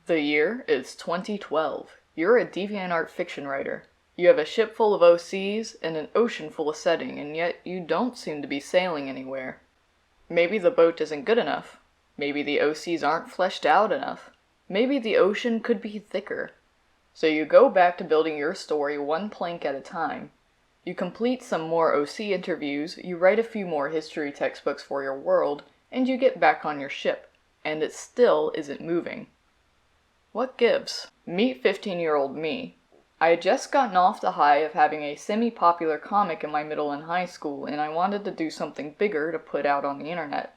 The year is 2012. You're a DeviantArt fiction writer. You have a ship full of OCs and an ocean full of setting, and yet you don't seem to be sailing anywhere. Maybe the boat isn't good enough. Maybe the OCs aren't fleshed out enough. Maybe the ocean could be thicker. So you go back to building your story one plank at a time. You complete some more OC interviews, you write a few more history textbooks for your world, and you get back on your ship. And it still isn't moving. What gives? Meet 15-year-old me. I had just gotten off the high of having a semi-popular comic in my middle and high school, and I wanted to do something bigger to put out on the internet.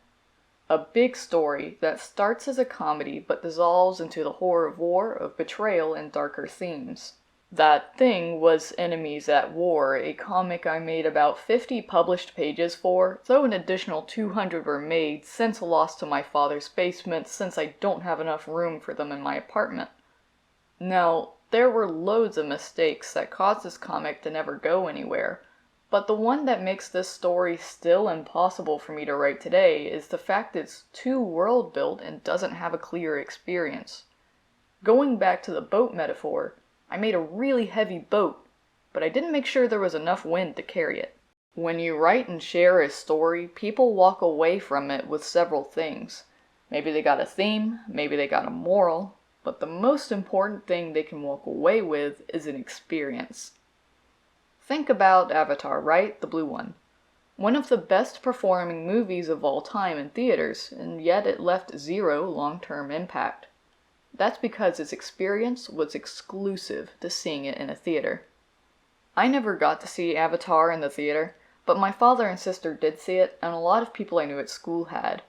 A big story that starts as a comedy but dissolves into the horror of war, of betrayal, and darker themes. That thing was Enemies at War, a comic I made about 50 published pages for, though an additional 200 were made, since lost to my father's basement since I don't have enough room for them in my apartment. Now, there were loads of mistakes that caused this comic to never go anywhere, but the one that makes this story still impossible for me to write today is the fact it's too world-built and doesn't have a clear experience. Going back to the boat metaphor, I made a really heavy boat, but I didn't make sure there was enough wind to carry it. When you write and share a story, people walk away from it with several things. Maybe they got a theme, maybe they got a moral, but the most important thing they can walk away with is an experience. Think about Avatar, right? The blue one. One of the best performing movies of all time in theaters, and yet it left zero long-term impact. That's because its experience was exclusive to seeing it in a theater. I never got to see Avatar in the theater, but my father and sister did see it, and a lot of people I knew at school had.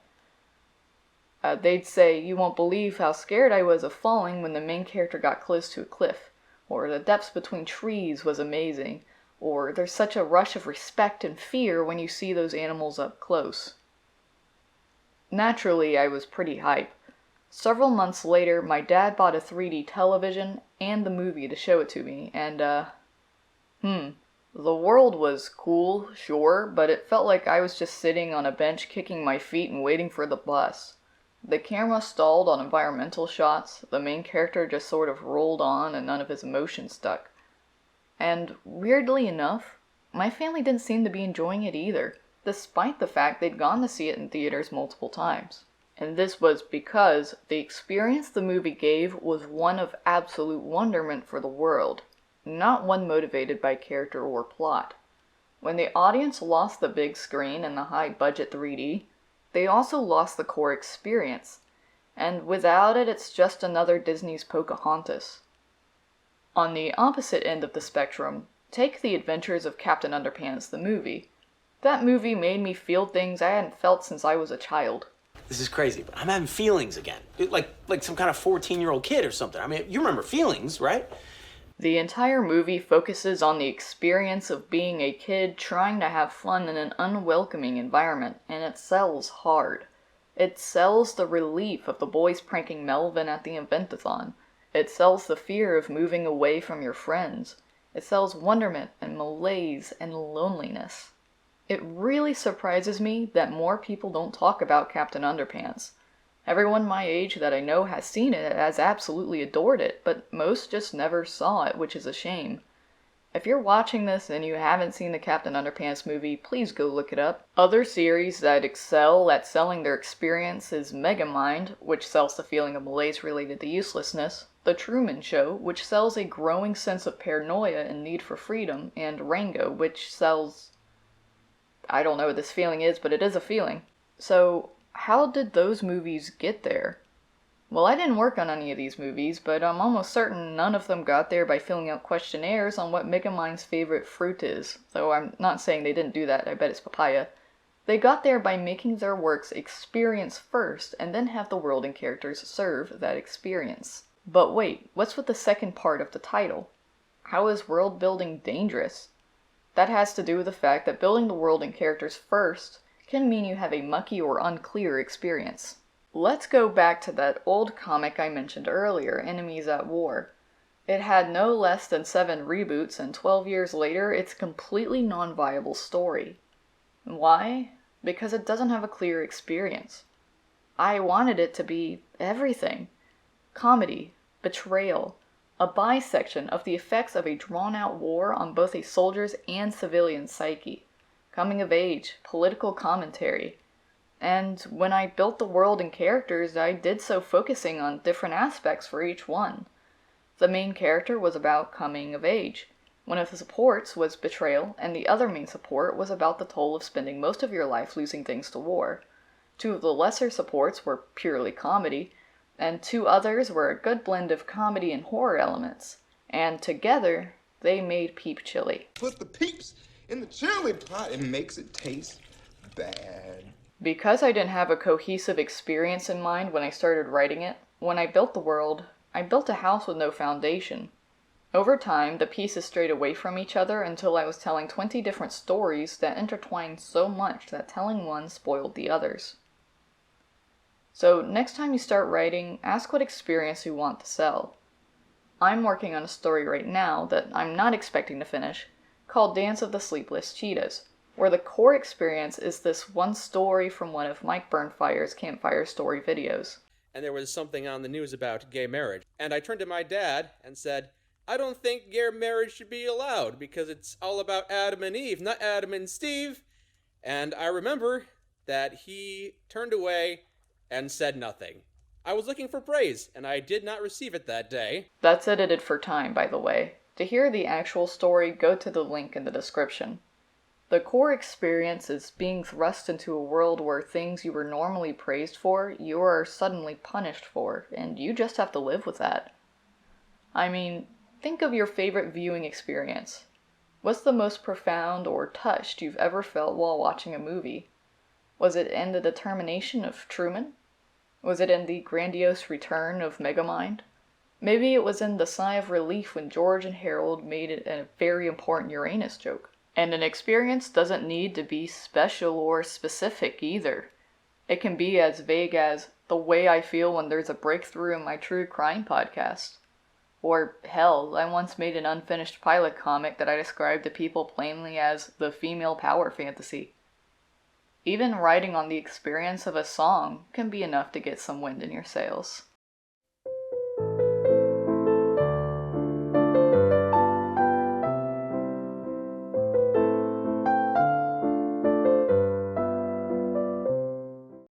They'd say, "You won't believe how scared I was of falling when the main character got close to a cliff," or "the depths between trees was amazing," or "there's such a rush of respect and fear when you see those animals up close." Naturally, I was pretty hype. Several months later, my dad bought a 3D television and the movie to show it to me, and the world was cool, sure, but it felt like I was just sitting on a bench kicking my feet and waiting for the bus. The camera stalled on environmental shots, the main character just sort of rolled on and none of his emotion stuck. And weirdly enough, my family didn't seem to be enjoying it either, despite the fact they'd gone to see it in theaters multiple times. And this was because the experience the movie gave was one of absolute wonderment for the world, not one motivated by character or plot. When the audience lost the big screen and the high-budget 3D, they also lost the core experience, and without it, it's just another Disney's Pocahontas. On the opposite end of the spectrum, take The Adventures of Captain Underpants the movie. That movie made me feel things I hadn't felt since I was a child. This is crazy, but I'm having feelings again. Like some kind of 14-year-old kid or something. I mean, you remember feelings, right? The entire movie focuses on the experience of being a kid trying to have fun in an unwelcoming environment, and it sells hard. It sells the relief of the boys pranking Melvin at the Inventathon. It sells the fear of moving away from your friends. It sells wonderment and malaise and loneliness. It really surprises me that more people don't talk about Captain Underpants. Everyone my age that I know has seen it, has absolutely adored it, but most just never saw it, which is a shame. If you're watching this and you haven't seen the Captain Underpants movie, please go look it up. Other series that excel at selling their experience is Megamind, which sells the feeling of malaise related to uselessness, The Truman Show, which sells a growing sense of paranoia and need for freedom, and Rango, which sells... I don't know what this feeling is, but it is a feeling. So, how did those movies get there? Well, I didn't work on any of these movies, but I'm almost certain none of them got there by filling out questionnaires on what Megamind's favorite fruit is. Though I'm not saying they didn't do that, I bet it's papaya. They got there by making their works experience first, and then have the world and characters serve that experience. But wait, what's with the second part of the title? How is world building dangerous? That has to do with the fact that building the world and characters first can mean you have a mucky or unclear experience. Let's go back to that old comic I mentioned earlier, Enemies at War. It had no less than 7 reboots, and 12 years later, it's a completely non-viable story. Why? Because it doesn't have a clear experience. I wanted it to be everything. comedy, betrayal, a bisection of the effects of a drawn-out war on both a soldier's and civilian's psyche, coming of age, political commentary. And when I built the world and characters, I did so focusing on different aspects for each one. The main character was about coming of age. One of the supports was betrayal, and the other main support was about the toll of spending most of your life losing things to war. Two of the lesser supports were purely comedy, and two others were a good blend of comedy and horror elements. And together, they made Peep Chili. Put the peeps in the chili pot and makes it taste bad. Because I didn't have a cohesive experience in mind when I started writing it, when I built the world, I built a house with no foundation. Over time, the pieces strayed away from each other until I was telling 20 different stories that intertwined so much that telling one spoiled the others. So next time you start writing, ask what experience you want to sell. I'm working on a story right now that I'm not expecting to finish, called Dance of the Sleepless Cheetahs, where the core experience is this one story from one of Mike Burnfire's Campfire Story videos. And there was something on the news about gay marriage. And I turned to my dad and said, I don't think gay marriage should be allowed because it's all about Adam and Eve, not Adam and Steve. And I remember that he turned away and said nothing. I was looking for praise, and I did not receive it that day. That's edited for time, by the way. To hear the actual story, go to the link in the description. The core experience is being thrust into a world where things you were normally praised for, you are suddenly punished for, and you just have to live with that. I mean, think of your favorite viewing experience. What's the most profound or touched you've ever felt while watching a movie? Was it in the determination of Truman? Was it in the grandiose return of Megamind? Maybe it was in the sigh of relief when George and Harold made it a very important Uranus joke. And an experience doesn't need to be special or specific either. It can be as vague as the way I feel when there's a breakthrough in my true crime podcast. Or, hell, I once made an unfinished pilot comic that I described to people plainly as the female power fantasy. Even writing on the experience of a song can be enough to get some wind in your sails.